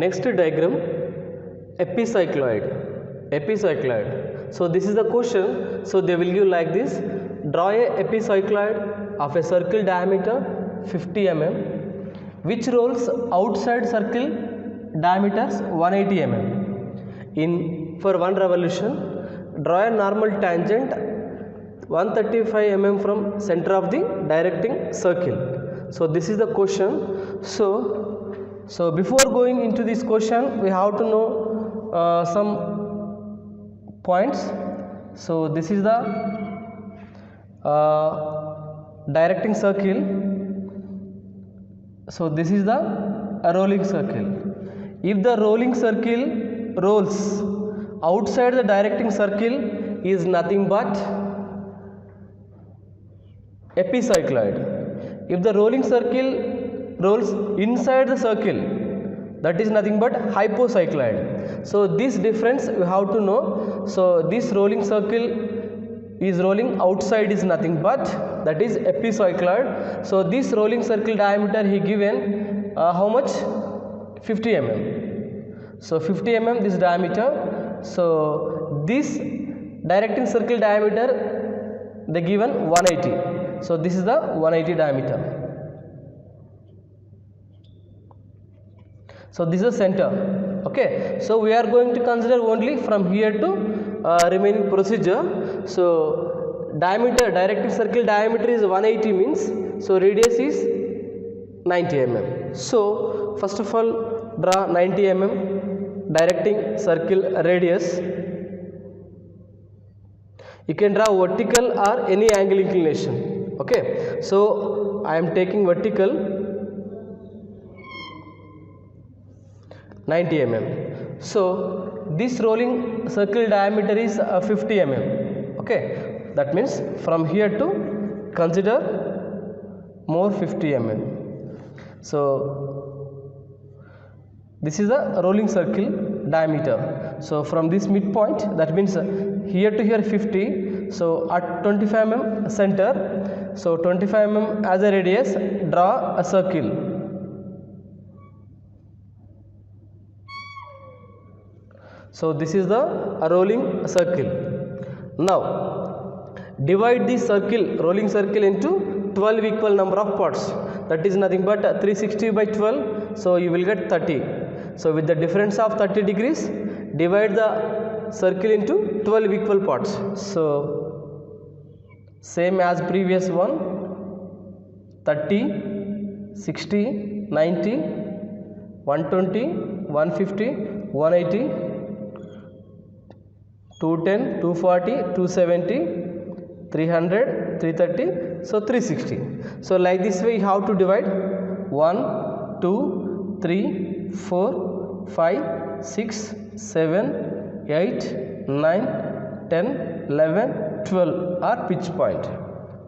Next diagram, epicycloid. So this is the question. So they will give like this: draw a epicycloid of a circle diameter 50 mm which rolls outside circle diameters 180 mm in for one revolution. Draw a normal tangent 135 mm from center of the directing circle. So this is the question. So before going into this question, we have to know some points. So this is the directing circle. So this is the rolling circle. If the rolling circle rolls outside the directing circle, is nothing but epicycloid. If the rolling circle rolls inside the circle, that is nothing but hypocycloid. So this difference we have to know. So this rolling circle is rolling outside is nothing but that is epicycloid. So this rolling circle diameter he given how much? 50 mm. So 50 mm this diameter. So this directing circle diameter they given 180. So this is the 180 diameter. So this is the center. Okay. So we are going to consider only from here to remaining procedure. So diameter, directing circle diameter is 180 means, so radius is 90 mm. So first of all draw 90 mm directing circle radius. You can draw vertical or any angle inclination. Okay. So I am taking vertical 90 mm. So this rolling circle diameter is 50 mm. Okay, that means from here to consider more 50 mm. So this is a rolling circle diameter. So from this midpoint, that means here to here 50. So at 25 mm center, so 25 mm as a radius, draw a circle. So this is the rolling circle. Now divide the circle, rolling circle into 12 equal number of parts. That is nothing but 360 by 12. So you will get 30. So with the difference of 30 degrees, divide the circle into 12 equal parts. So same as previous one, 30, 60, 90, 120, 150, 180, 210, 240, 270, 300, 330, so 360. So like this way you have to divide 1, 2, 3, 4, 5, 6, 7, 8, 9, 10, 11, 12 are pitch point.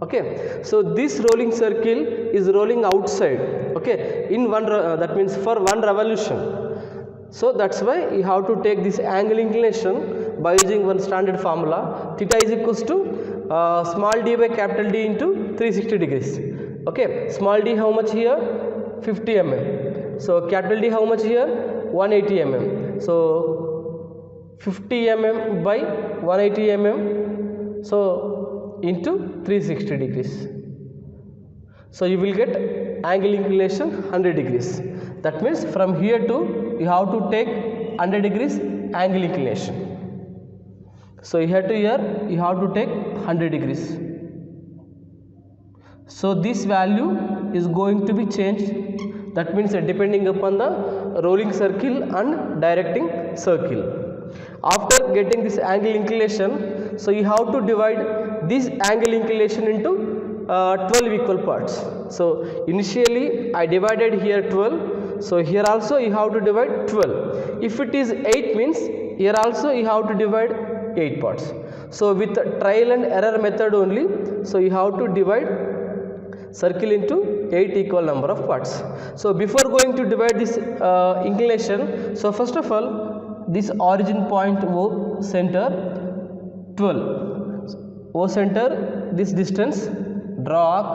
Okay. So this rolling circle is rolling outside. Okay. In one that means for one revolution. So that's why you have to take this angle inclination by using one standard formula. Theta is equals to small d by capital D into 360 degrees. Okay. Small d how much here? 50 mm. So capital D how much here? 180 mm. So 50 mm by 180 mm. So into 360 degrees. So you will get angle inclination 100 degrees. That means from here to you have to take 100 degrees angle inclination. So here to here you have to take 100 degrees. So this value is going to be changed. That means depending upon the rolling circle and directing circle. After getting this angle inclination, so you have to divide this angle inclination into 12 equal parts. So initially I divided here 12. So here also you have to divide 12. If it is 8 means here also you have to divide 8 parts. So with trial and error method only, so you have to divide circle into 8 equal number of parts. So before going to divide this inclination, so first of all this origin point O center 12. O center this distance, draw arc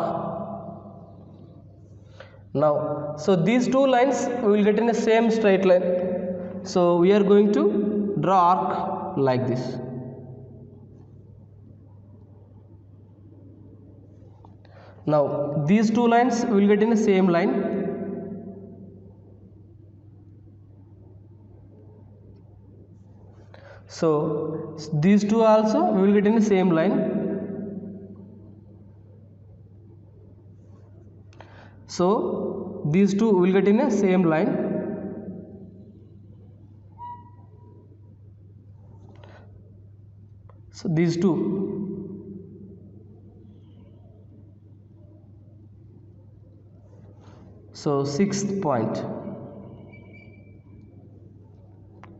Now, so these two lines we will get in the same straight line. So we are going to draw arc like this. Now these two lines we will get in the same line. So these two also we will get in the same line. So these two will get in a same line. So these two. So sixth point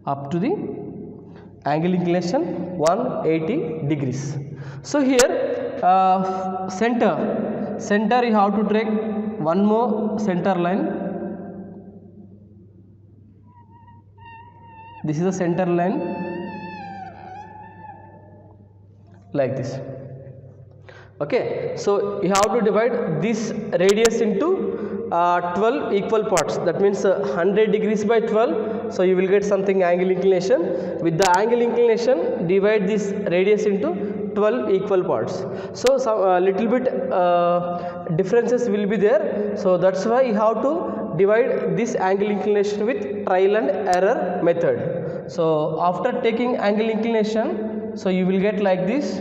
up to the angle inclination 180 degrees. So here center you have to take one more center line. This is the center line like this. Okay, so you have to divide this radius into 12 equal parts. That means 100 degrees by 12. So you will get something angle inclination. With the angle inclination, divide this radius into 12 equal parts. So some little bit differences will be there. So that's why you have to divide this angle inclination with trial and error method. So after taking angle inclination, so you will get like this.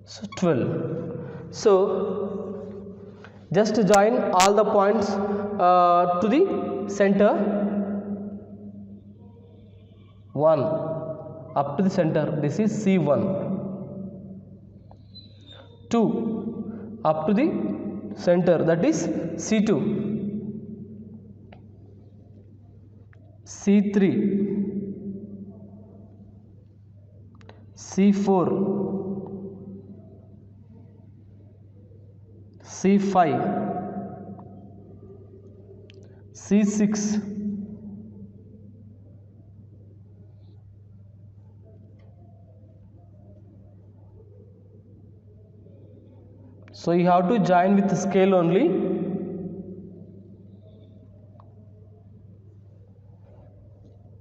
So 12. So just join all the points to the center. 1 up to the center. This is C1. 2 up to the center. That is C2. C3. C4. C5, C6, so you have to join with the scale only.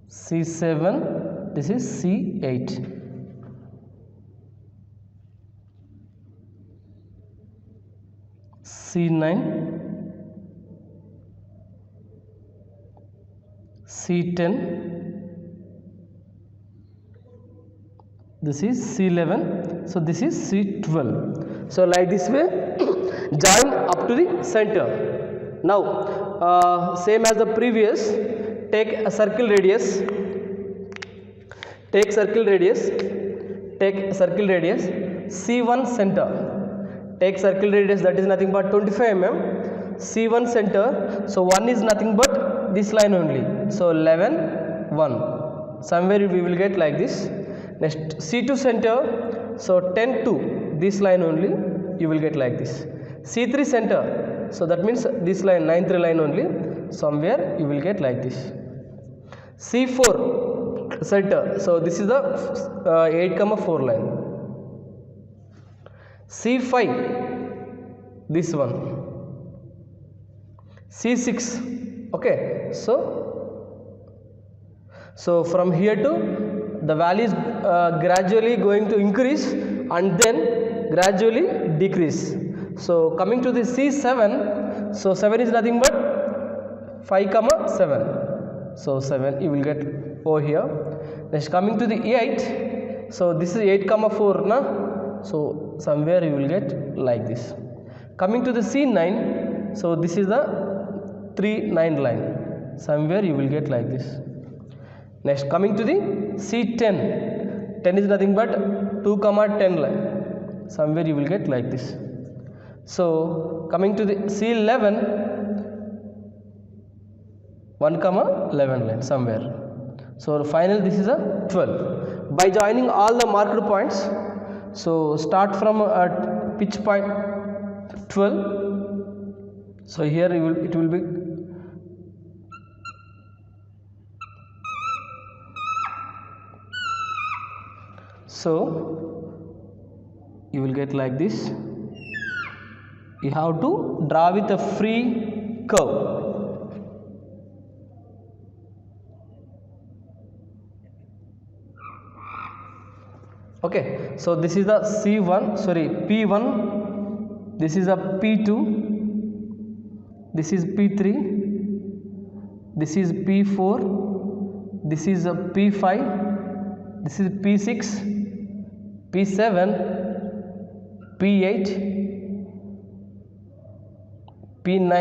C7, this is C8. C9, C10, this is C11, so this is C12. So like this way join up to the center. Now same as the previous, take a circle radius, take circle radius, C1 center. Take circle radius, that is nothing but 25 mm. C1 center, so 1 is nothing but this line only. So 11, 1. Somewhere we will get like this. Next C2 center, so 10, 2. This line only you will get like this. C3 center, so that means this line, 9th line only. Somewhere you will get like this. C4 center, so this is the 8, 4 line. C5, this one. C6, okay. So from here to the value is gradually going to increase and then gradually decrease. So coming to the C7, so 7 is nothing but 5, 7. So 7 you will get over here. Next coming to the 8, so this is 8, 4 na. So somewhere you will get like this. Coming to the C9, so this is the 3, 9 line. Somewhere you will get like this. Next coming to the C10, 10 is nothing but 2, 10 line. Somewhere you will get like this. So coming to the C11, 1, 11 line somewhere. So final this is a 12. By joining all the marked points, so start from pitch point 12. So here it will be So you will get like this. You have to draw with a free curve. Okay, so this is the P1, this is a P2, this is P3, this is P4, this is a P5, this is P6, P7, P8, P9,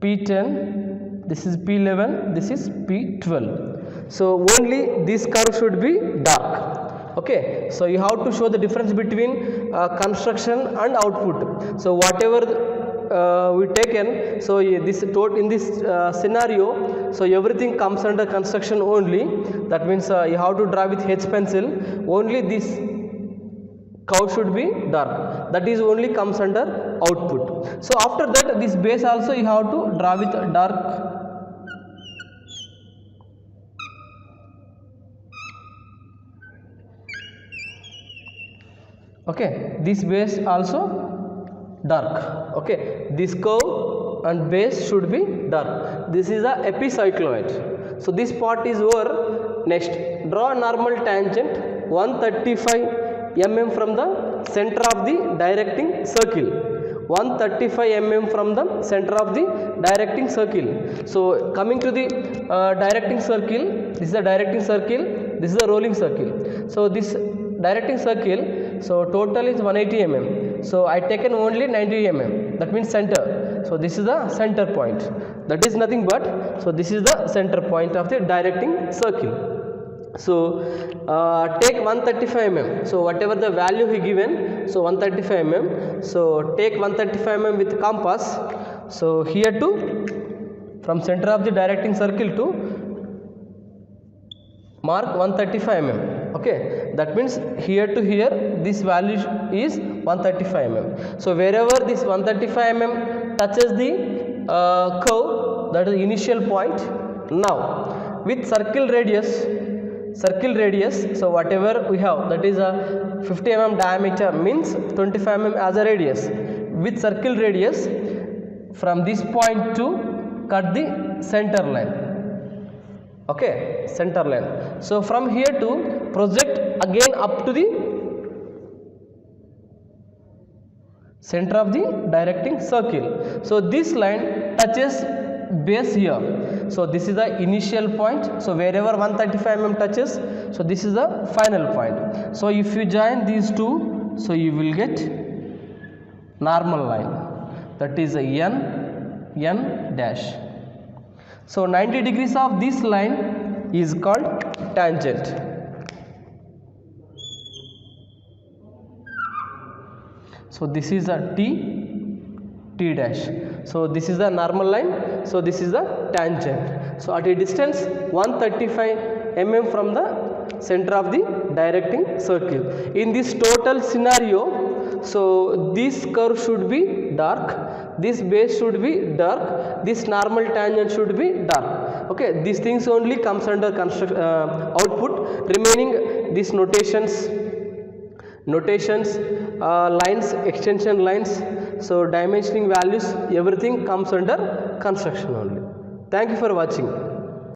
P10, this is P11, this is P12. So only this curve should be dark. Okay, so you have to show the difference between construction and output. So whatever we taken, so this in this scenario, so everything comes under construction only. That means you have to draw with H pencil. Only this curve should be dark. That is only comes under output. So after that, this base also you have to draw with dark. Okay, this base also dark. Okay, this curve and base should be dark. This is a epicycloid. So this part is over. Next, draw a normal tangent 135 mm from the center of the directing circle. 135 mm from the center of the directing circle. So coming to the directing circle, this is the directing circle, this is the rolling circle. So this directing circle, so total is 180 mm. So I taken only 90 mm, that means center. So this is the center point. That is nothing but, so this is the center point of the directing circle. So take 135 mm. So whatever the value he given, so 135 mm. So take 135 mm with compass. So here to, from center of the directing circle to mark 135 mm. Okay, that means here to here this value is 135 mm. So wherever this 135 mm touches the curve, that is the initial point. Now with circle radius, so whatever we have, that is a 50 mm diameter, means 25 mm as a radius. With circle radius, from this point to cut the center line. Okay, center line. So from here to project again up to the center of the directing circle. So this line touches base here. So this is the initial point. So wherever 135 mm touches, so this is the final point. So if you join these two, so you will get normal line, that is a N dash. So 90 degrees of this line is called tangent. So this is a T dash. So this is the normal line. So this is the tangent. So at a distance 135 mm from the center of the directing circle. In this total scenario, so this curve should be dark, this base should be dark, this normal tangent should be dark. Okay, these things only comes under output. Remaining these notations, lines, extension lines, so dimensioning values, everything comes under construction only. Thank you for watching.